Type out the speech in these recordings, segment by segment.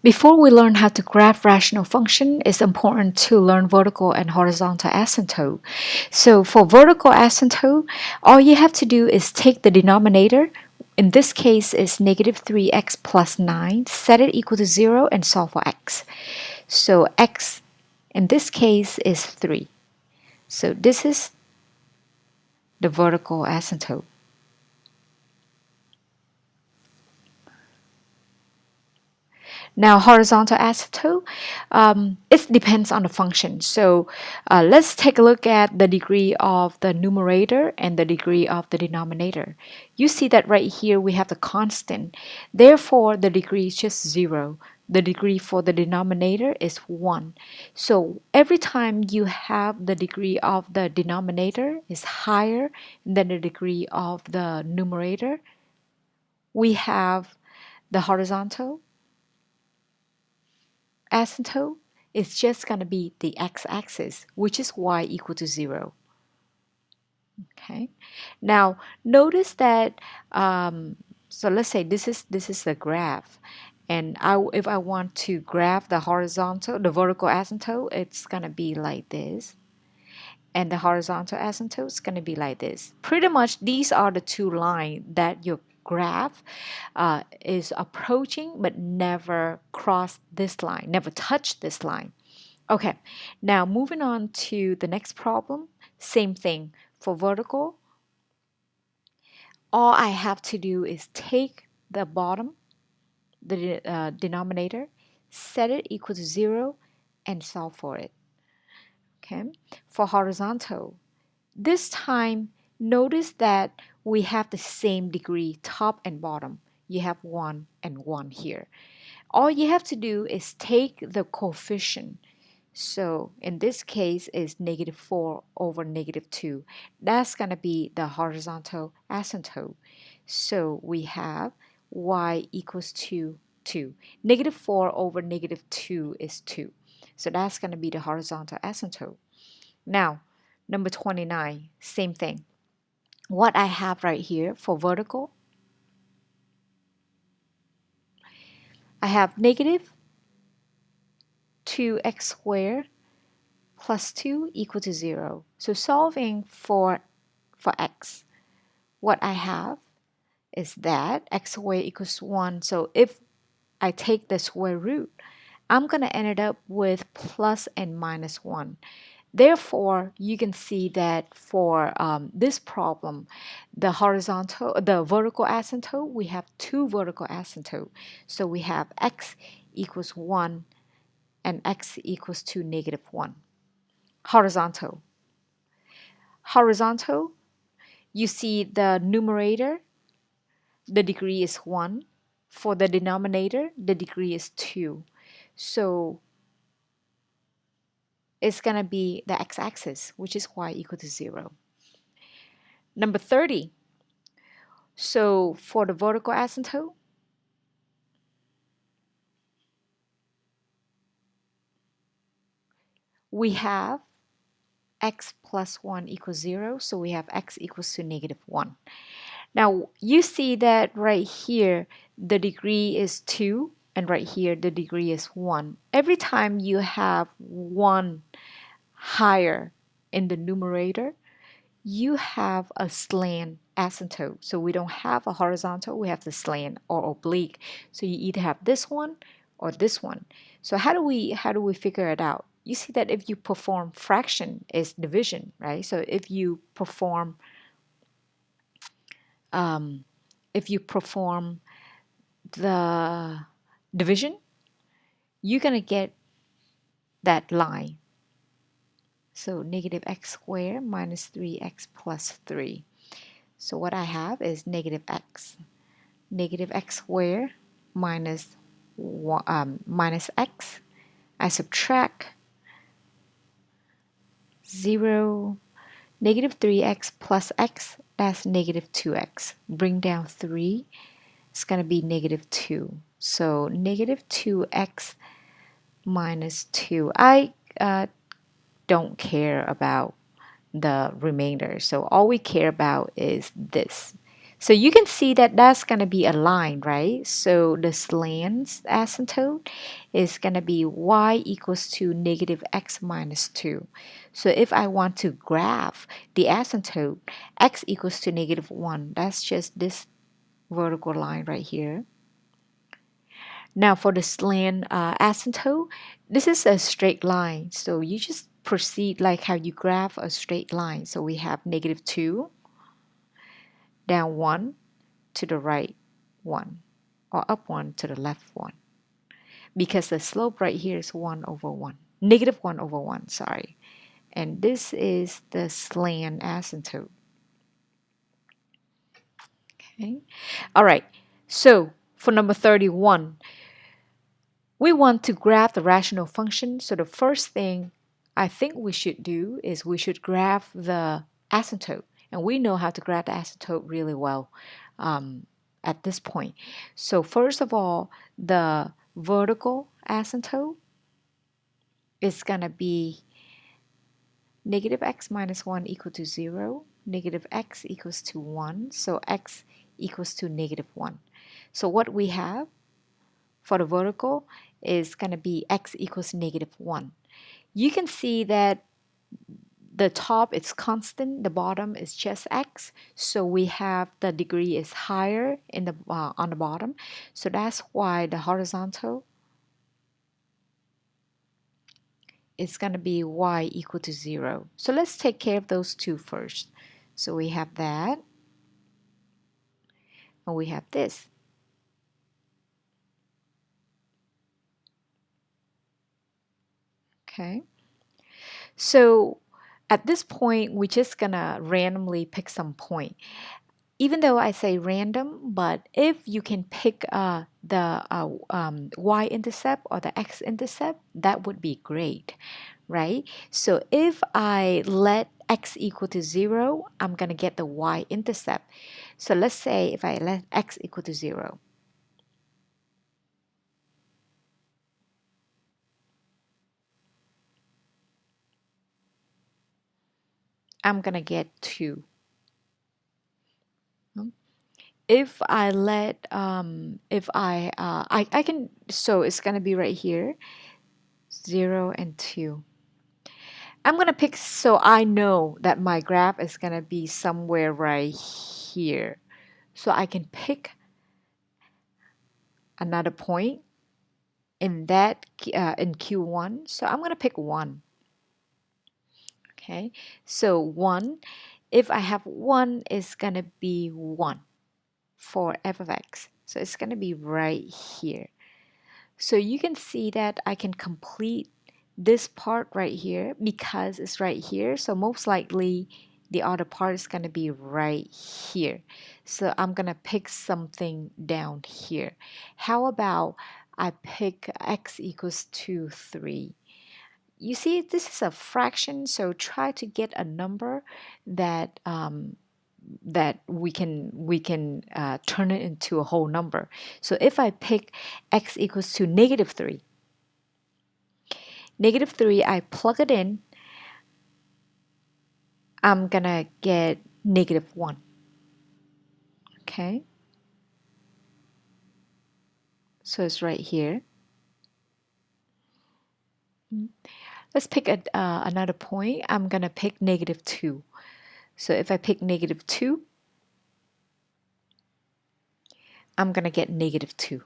Before we learn how to graph rational function, it's important to learn vertical and horizontal asymptote. So for vertical asymptote, all you have to do is take the denominator. In this case, is negative 3x plus 9. Set it equal to 0 and solve for x. So x in this case is 3. So this is the vertical asymptote. Now, horizontal asymptote, it depends on the function. So let's take a look at the degree of the numerator and the degree of the denominator. You see that right here we have the constant. Therefore, the degree is just 0. The degree for the denominator is 1. So every time you have the degree of the denominator is higher than the degree of the numerator, we have the horizontal asymptote is just going to be the x-axis, which is y equal to 0. Okay. Now notice that. So let's say this is the graph, and if I want to graph the vertical asymptote, it's going to be like this, and the horizontal asymptote is going to be like this. Pretty much these are the two lines that your graph is approaching, but never cross this line, never touch this line. Okay, now moving on to the next problem. Same thing for vertical. All I have to do is take the bottom, the denominator, set it equal to 0, and solve for it. Okay, for horizontal, this time notice that we have the same degree, top and bottom. You have 1 and 1 here. All you have to do is take the coefficient. So in this case is negative 4 over negative 2. That's going to be the horizontal asymptote. So we have y equals to 2. Negative 4 over negative 2 is 2. So that's going to be the horizontal asymptote. Now, number 29, same thing. What I have right here for vertical, I have negative 2x squared plus 2 equal to 0. So solving for x, what I have is that x squared equals 1. So if I take the square root, I'm going to end up with plus and minus 1. Therefore, you can see that for this problem, the vertical asymptote, we have two vertical asymptotes. So we have x equals 1 and x equals to negative 1. Horizontal. Horizontal, you see the numerator, the degree is 1. For the denominator, the degree is 2. So it's going to be the x-axis, which is y equal to 0. Number 30. So for the vertical asymptote, we have x plus 1 equals 0. So we have x equals to negative 1. Now you see that right here, the degree is 2. And right here, the degree is 1. Every time you have 1 higher in the numerator, you have a slant asymptote. So we don't have a horizontal, we have the slant or oblique. So you either have this one or this one. So how do we figure it out? You see that if you perform fraction is division, right? So if you perform the division, you're gonna get that line. So negative x squared minus 3x plus 3. So what I have is negative x. Negative x squared minus x. I subtract 0. Negative 3x plus x, that's negative 2x. Bring down 3, it's going to be negative 2. So negative 2x minus 2. I don't care about the remainder. So all we care about is this. So you can see that that's going to be a line, right? So the slant asymptote is going to be y equals to negative x minus 2. So if I want to graph the asymptote, x equals to negative 1, that's just this vertical line right here. Now for the slant asymptote, this is a straight line. So you just proceed like how you graph a straight line. So we have negative 2, down 1, to the right 1, or up 1 to the left 1. Because the slope right here is 1 over 1. Negative 1 over 1, sorry. And this is the slant asymptote. Okay. All right. So for number 31, we want to graph the rational function. So the first thing I think we should do is we should graph the asymptote. And we know how to graph the asymptote really well at this point. So first of all, the vertical asymptote is going to be negative x minus 1 equal to 0, negative x equals to 1, so x equals to negative 1. So what we have for the vertical is going to be x equals negative 1. You can see that the top is constant, the bottom is just x, so we have the degree is higher in the on the bottom. So that's why the horizontal is going to be y equal to 0. So let's take care of those two first. So we have that, and we have this. Okay. So at this point, we're just going to randomly pick some point. Even though I say random, but if you can pick the y-intercept or the x-intercept, that would be great, right? So if I let x equal to 0, I'm going to get the y-intercept. So let's say if I let x equal to 0, I'm going to get 2. If I let, if I can, so it's going to be right here, 0 and 2. I'm going to pick, so I know that my graph is going to be somewhere right here. So I can pick another point in that, in Q1. So I'm going to pick 1. Okay. So 1, if I have 1, it's going to be 1 for f of x. So it's going to be right here. So you can see that I can complete this part right here because it's right here. So most likely the other part is going to be right here. So I'm going to pick something down here. How about I pick x equals to 3? You see, this is a fraction, so try to get a number that that we can turn it into a whole number. So if I pick x equals to negative 3, negative 3, I plug it in, I'm gonna get negative 1. Okay, so it's right here. Let's pick another point. I'm gonna pick negative 2. So if I pick negative 2, I'm gonna get negative 2.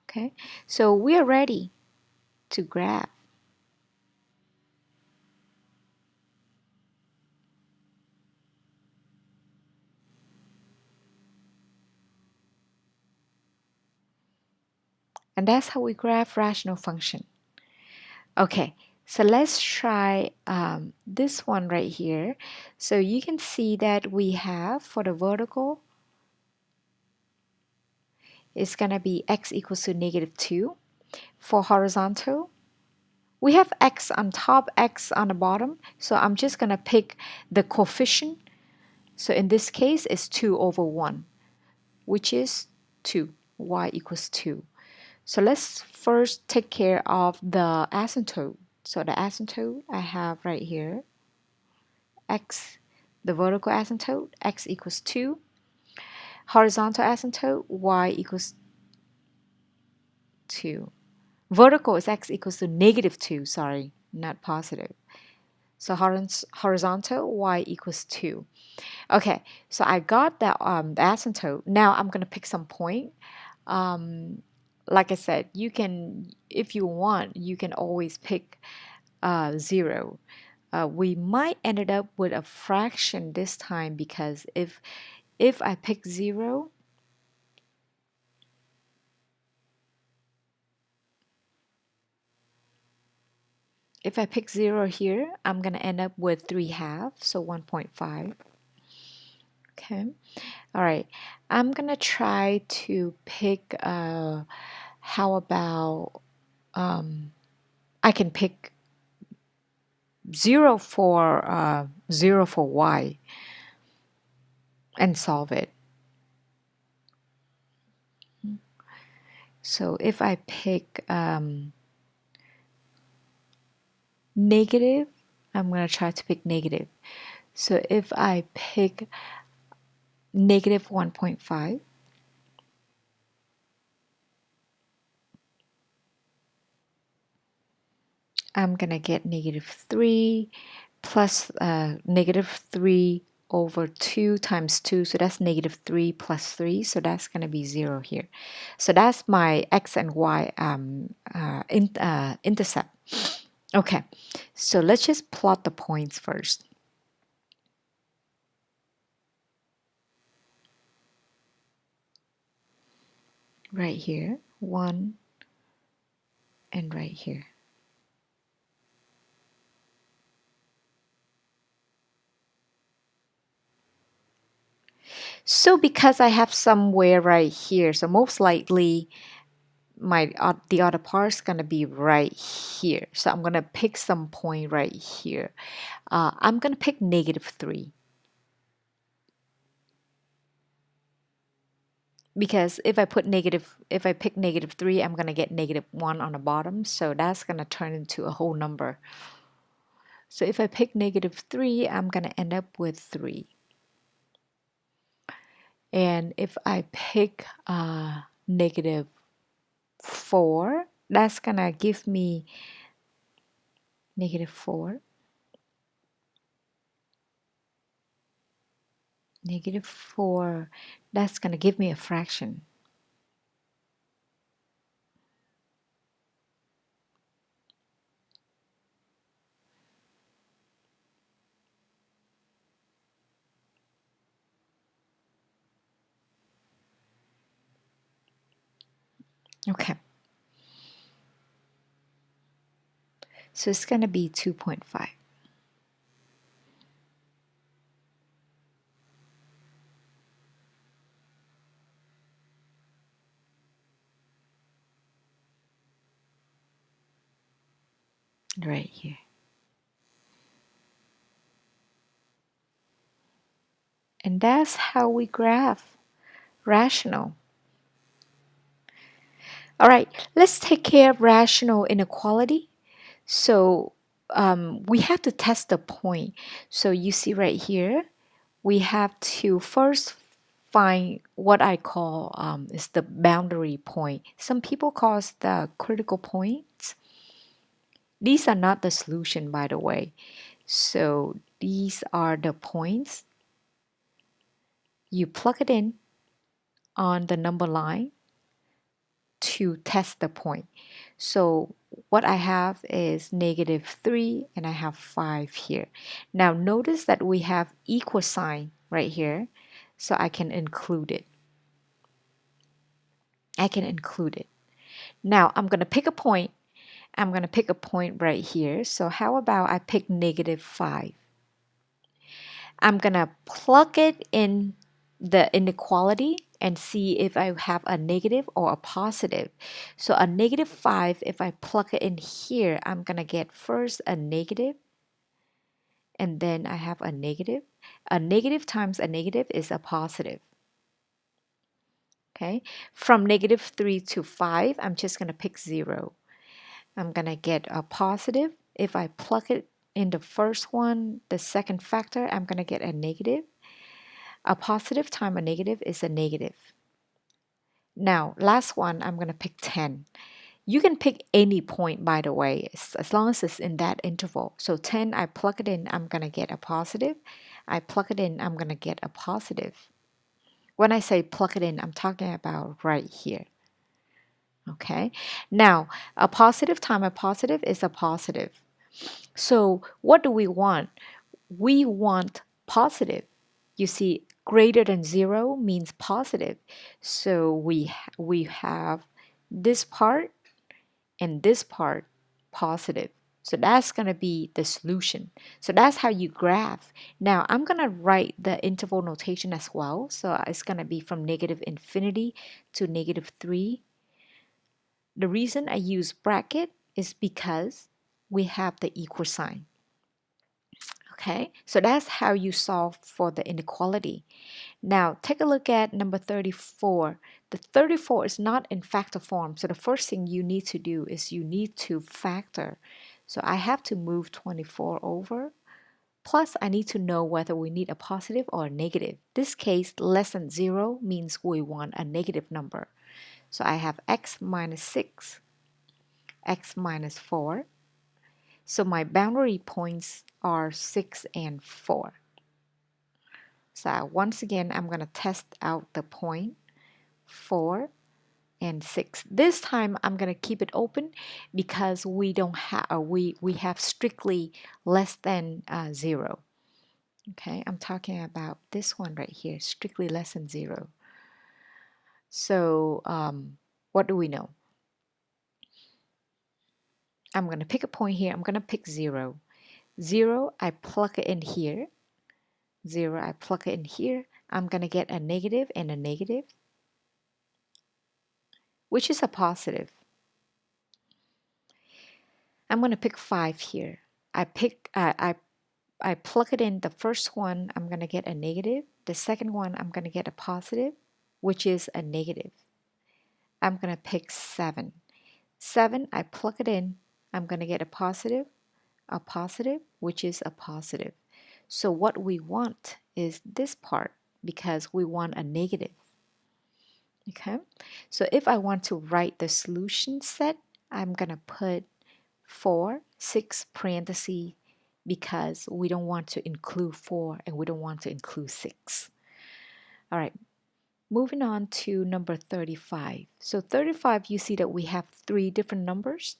Okay, so we are ready to graph. And that's how we graph rational function. Okay, so let's try this one right here. So you can see that we have for the vertical, it's going to be x equals to negative 2. For horizontal, we have x on top, x on the bottom. So I'm just going to pick the coefficient. So in this case, it's 2 over 1, which is 2, y equals 2. So let's first take care of the asymptote. So the asymptote I have right here, x the vertical asymptote, x equals 2. Horizontal asymptote, y equals 2. Vertical is x equals to negative 2, sorry, not positive. So horizontal, y equals 2. Okay, so I got that the asymptote. Now I'm going to pick some point. Like I said, you can, if you want, you can always pick 0. We might ended up with a fraction this time because if I pick 0, if I pick 0 here, I'm going to end up with 3/2, so 1.5. Okay. All right. I'm going to try to pick, how about, I can pick 0 for y and solve it. So if I pick negative, I'm going to try to pick negative. So if I pick negative 1.5, I'm going to get negative 3 plus negative 3 over 2 times 2. So that's negative 3 plus 3. So that's going to be 0 here. So that's my x and y intercept. Okay, so let's just plot the points first. Right here, 1, and right here. So because I have somewhere right here, so most likely the other part is going to be right here. So I'm going to pick some point right here. I'm going to pick negative 3. Because if I pick negative 3, I'm going to get negative 1 on the bottom. So that's going to turn into a whole number. So if I pick negative 3, I'm going to end up with 3. And if I pick negative 4, that's going to give me negative 4. Negative 4, that's going to give me a fraction. Okay. So it's going to be 2.5. Right here. And that's how we graph rational. All right, let's take care of rational inequality. So we have to test the point. So you see right here, we have to first find what I call is the boundary point. Some people call it the critical points. These are not the solution, by the way. So these are the points. You plug it in on the number line to test the point. So what I have is negative 3 and I have 5 here. Now notice that we have equal sign right here. So I can include it. I can include it. Now I'm going to pick a point. I'm going to pick a point right here. So how about I pick negative 5? I'm going to plug it in the inequality and see if I have a negative or a positive. So a negative 5, if I plug it in here, I'm going to get first a negative, and then I have a negative. A negative times a negative is a positive. Okay, from negative 3 to 5, I'm just going to pick 0. I'm going to get a positive. If I plug it in the first one, the second factor, I'm going to get a negative. A positive times a negative is a negative. Now, last one, I'm going to pick 10. You can pick any point, by the way, as long as it's in that interval. So 10, I plug it in, I'm going to get a positive. I plug it in, I'm going to get a positive. When I say plug it in, I'm talking about right here. Okay. Now, a positive times a positive is a positive. So what do we want? We want positive. You see, greater than 0 means positive. So we have this part and this part positive. So that's going to be the solution. So that's how you graph. Now I'm going to write the interval notation as well. So it's going to be from negative infinity to negative 3. The reason I use bracket is because we have the equal sign. Okay, so that's how you solve for the inequality. Now take a look at number 34. The 34 is not in factor form, so the first thing you need to do is you need to factor. So I have to move 24 over. Plus, I need to know whether we need a positive or a negative. This case, less than 0 means we want a negative number. So I have x minus 6, x minus 4. So my boundary points are 6 and 4. So once again, I'm going to test out the point 4 and 6. This time I'm going to keep it open because we don't have we have strictly less than 0. Okay, I'm talking about this one right here, strictly less than 0. So what do we know? I'm going to pick a point here. I'm going to pick 0. 0, I plug it in here. 0, I plug it in here. I'm going to get a negative and a negative, which is a positive. I'm going to pick 5 here. I plug it in the first one, I'm going to get a negative. The second one, I'm going to get a positive, which is a negative. I'm going to pick 7. 7, I plug it in, I'm going to get a positive, which is a positive. So what we want is this part because we want a negative. Okay, so if I want to write the solution set, I'm going to put 4, 6 parentheses because we don't want to include 4 and we don't want to include 6. All right, moving on to number 35. So 35, you see that we have 3 different numbers.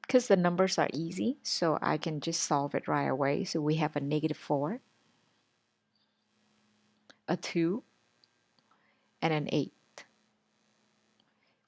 Because the numbers are easy, so I can just solve it right away. So we have a negative 4, a 2, and an 8.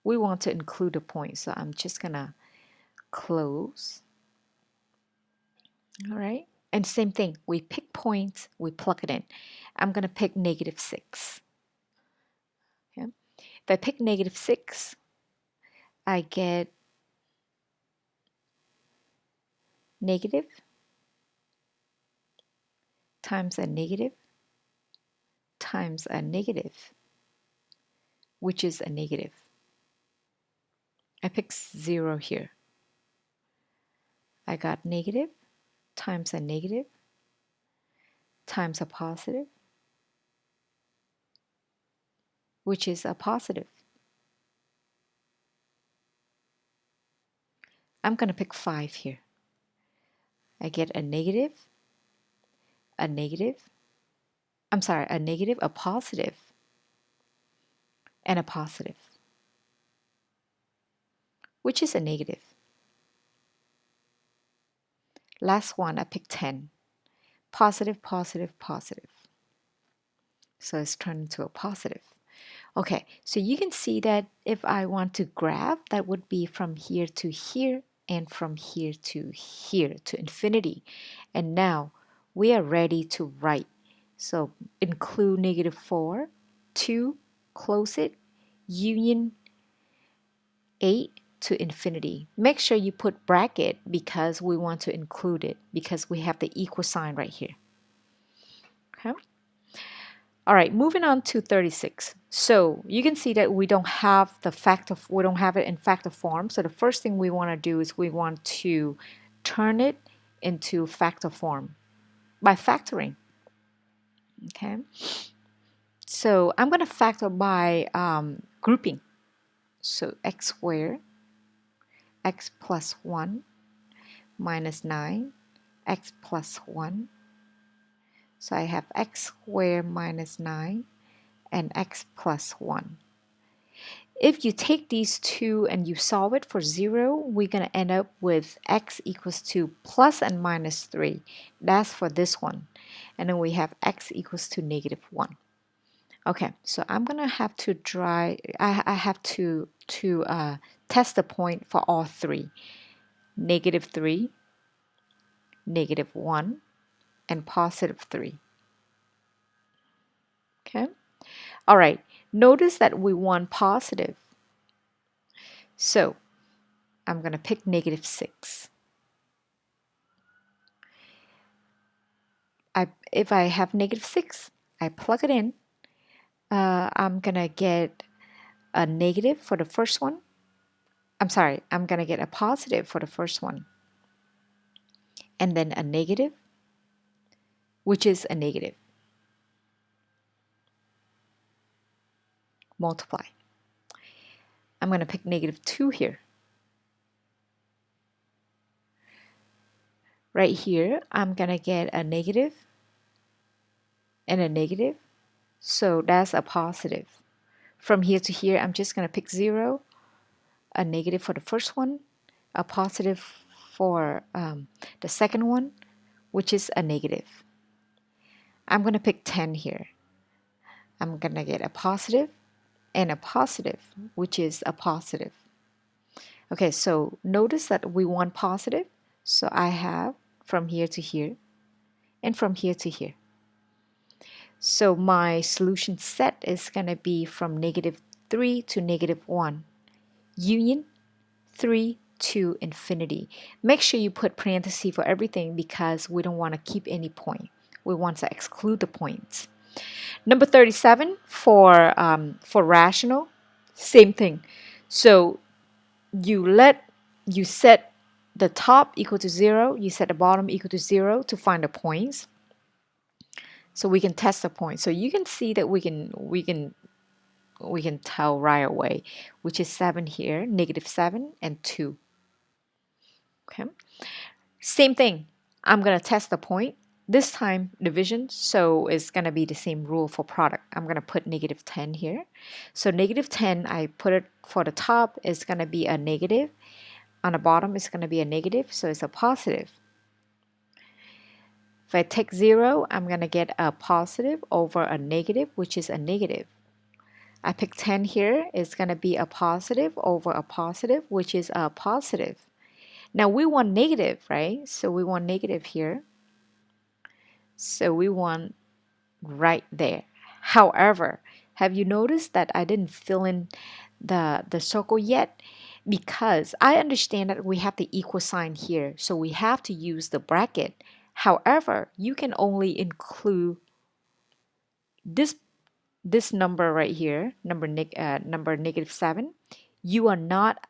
We want to include a point, so I'm just going to close. All right. And same thing, we pick points, we plug it in. I'm going to pick negative 6. Okay. If I pick negative 6, I get negative times a negative times a negative, which is a negative. I pick 0 here. I got negative times a negative times a positive, which is a positive. I'm going to pick 5 here. I get a negative, a negative, a negative, a positive, and a positive, which is a negative. Last one, I picked 10. Positive, positive, positive. So it's turned into a positive. Okay, so you can see that if I want to graph, that would be from here to here and from here to infinity. And now we are ready to write. So include negative 4, 2, close it, union 8 to infinity. Make sure you put bracket because we want to include it because we have the equal sign right here. Okay. All right, moving on to 36. So you can see that we don't have we don't have it in factor form. So the first thing we want to do is we want to turn it into factor form by factoring. Okay. So I'm going to factor by grouping. So x squared, x plus 1 minus 9, x plus 1. So I have x squared minus 9 and x plus 1. If you take these two and you solve it for 0, we're going to end up with x equals to plus and minus 3. That's for this one. And then we have x equals to negative 1. Okay, so I'm going to have to I have to test the point for all three. Negative 3, negative 1, and positive 3. Okay? All right, notice that we want positive. So I'm going to pick negative 6. If I have negative 6, I plug it in. I'm going to get a negative for the first one. I'm sorry, I'm going to get a positive for the first one. And then a negative, which is a negative. Multiply. I'm going to pick negative 2 here. Right here, I'm going to get a negative and a negative. So that's a positive. From here to here, I'm just going to pick 0, a negative for the first one, a positive for the second one, which is a negative. I'm going to pick 10 here. I'm going to get a positive and a positive, which is a positive. Okay, so notice that we want positive. So I have from here to here and from here to here. So my solution set is going to be from negative 3 to negative 1. Union 3 to infinity. Make sure you put parentheses for everything because we don't want to keep any point. We want to exclude the points. Number 37 for rational, same thing. So you set the top equal to 0, you set the bottom equal to 0 to find the points. So we can test the points. So you can see that we can tell right away, which is 7 here, negative 7 and 2. Okay. Same thing. I'm going to test the point. This time division, so it's going to be the same rule for product. I'm going to put negative 10 here. So negative 10, I put it for the top, is going to be a negative. On the bottom, it's going to be a negative, so it's a positive. If I take 0, I'm going to get a positive over a negative, which is a negative. I pick 10 here, it's going to be a positive over a positive, which is a positive. Now we want negative, right? So we want negative here. So we want right there. However, have you noticed that I didn't fill in the circle yet? Because I understand that we have the equal sign here. So we have to use the bracket. However, you can only include this number right here, number negative 7. You are not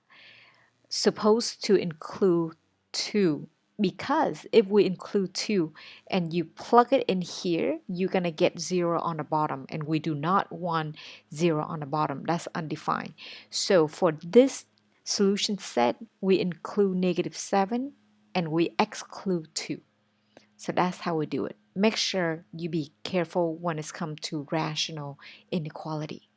supposed to include 2, because if we include 2 and you plug it in here, you're going to get 0 on the bottom, and we do not want 0 on the bottom. That's undefined. So for this solution set, we include negative 7 and we exclude 2. So that's how we do it. Make sure you be careful when it's come to rational inequality.